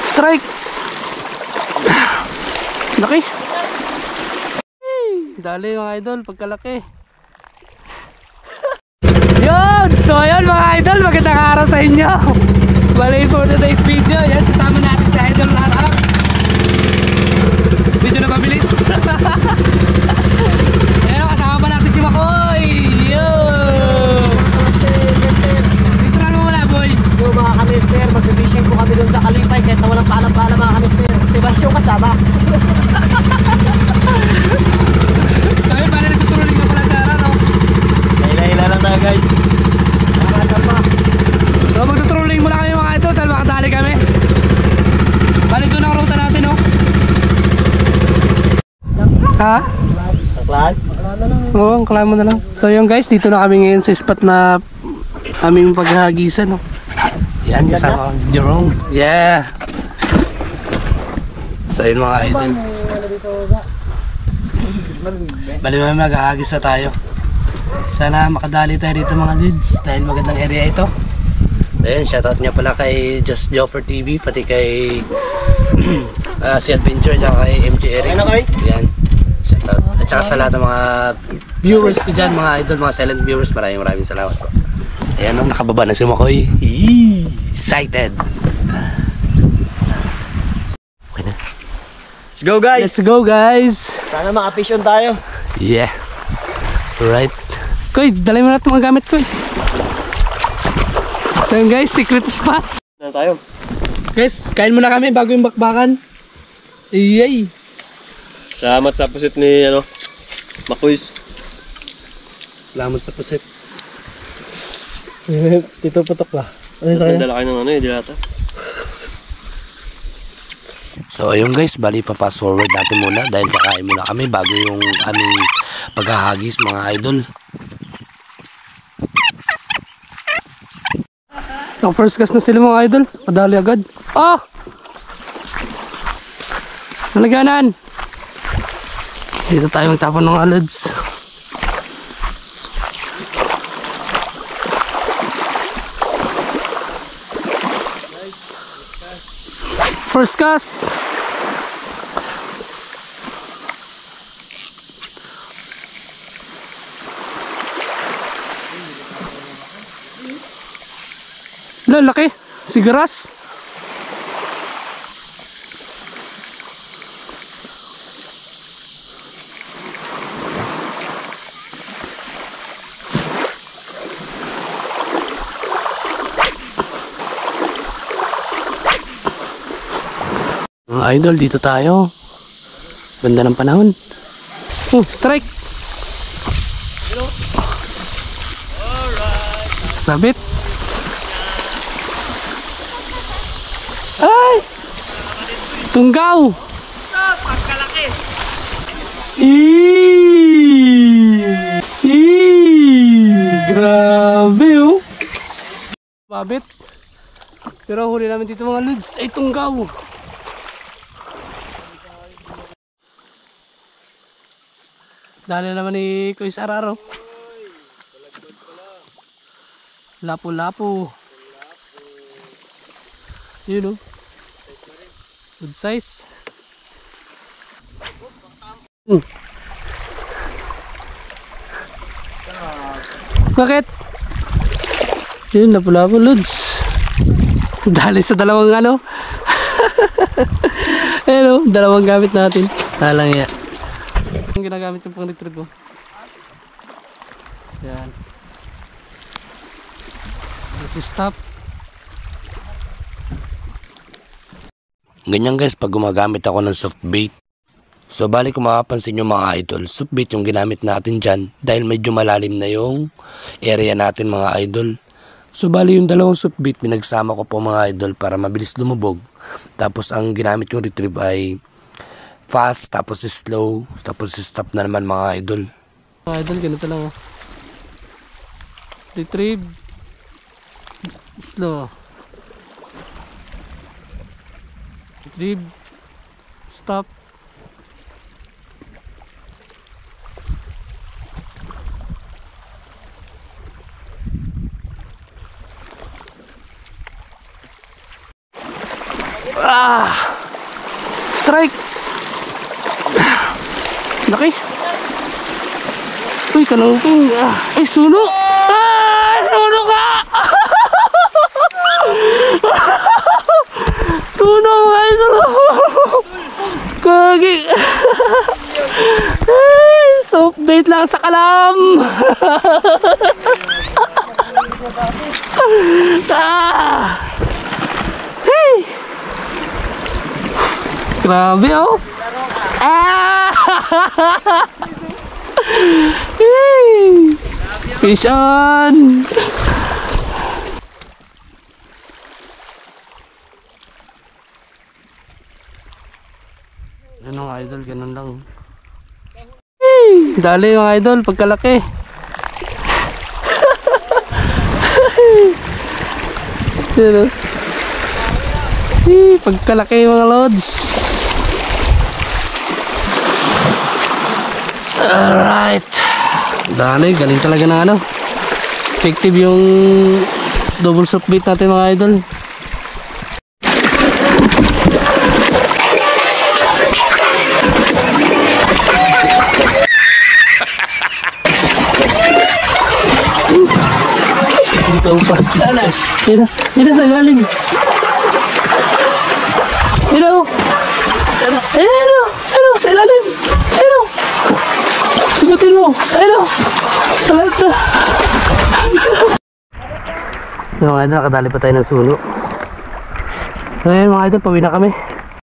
Strike. Laki. Dali mga idol, pagkalaki. Yun! So ayun mga idol, magandang araw sa inyo. Bali for today's video, yan, kasama natin si Idol Lara. Video na mabilis. Ayan, kasama pa natin si Makoy. Yo! Dito na muna boy. Yo mga kamister, mag-fishing po kami doon sa Kalipay kahit na walang paalam-paalam mga kamister. Sebastian kasama. So ayun, bali nagtutuloy ka pala sa Ara, no? Hila-hila lang tayo guys. So magtutuloy muna kami mga idol, saan makadali kami. Bali doon ang ruta natin, no? Ha? Taklan? Oo, ang kalama na lang. So yun guys, dito na kami ngayon sa spot na aming paghahagisan, no? Yan, kasama ko Jerome. Yeah! So yun mga idol. Bali may maghahagis na tayo. Sana makadali tayo dito mga dudes dahil magandang area ito. Ayun, shoutout niya pala kay Just Joffer TV, pati kay si Adventure, tsaka kay MJ Eric. Yan, shoutout. At saka sa lahat ng mga viewers ko dyan, mga idol, mga silent viewers, maraming salamat po. Ayan, nakababa na si Makoy. Excited! Okay na. Let's go guys! Let's go guys! Sana maka-fish on tayo. Yeah! Right. Koy, dali mo natin mga gamit ko. So yun guys, secret spot. Na tayo. Guys, kain muna kami bago yung bakbakan. Iyay! Salamat sa pusit ni Makoys. Salamat sa pusit. Tito putok ba? Dala kayo ng dilata. So ayun guys, bali pa fast forward natin muna dahil kakain muna kami bago yung aming paghahagis mga idol. So first cast na sila mga idol, padali agad. Ah! Nalaganan! Dito tayo magtapon ng alads. First cast! Laki, sigaras. Mga idol, dito tayo. Ganda ng panahon. Oh, strike. Sabit. Ay! Tunggaw! Pagkalaki! Grabe oh! Babit! Pero huli namin dito mga lods ay tunggaw! Dali naman ni Kuya Sararo. Lapo-lapo. Yun o. Good size. Bakit? Yun, lapo-lapo lods. Dali sa dalawang Hello, dalawang gamit natin. Talang yan. Ang ginagamit yung pang retrieve ko. Yan. This is stop. Ganyan guys pag gumagamit ako ng soft bait. So bali kung makapansin nyo mga idol, soft bait yung ginamit natin dyan dahil medyo malalim na yung area natin mga idol. So bali yung dalawang soft bait pinagsama ko po mga idol para mabilis lumubog. Tapos ang ginamit kong retrieve ay fast, tapos slow, tapos stop na naman mga idol. Mga idol, ganito lang oh. Retrieve, slow. Retrieve, stop. Strike. Laki. Uy, kanungking. Ay, suno. Suno ka. Suno mga idol. Kagi. Soft bait lang sa kalam. Hey. Grabe oh. Hey. Fish on. Ano mga idol, ganun lang. Hey, dali mga idol, pagkalaki. Hey, pagkalaki mga lods. Alright. Dali, galing talaga ng ano. Effective yung double soft bait natin mga idol. Ito pa. Mira sa galing. Mira oh. Ano sa ilalim. Ano. Subutin mo. Ano. Salat na. Mga idol, nakadali pa tayo ng suno. So yun mga idol, pauwi na kami.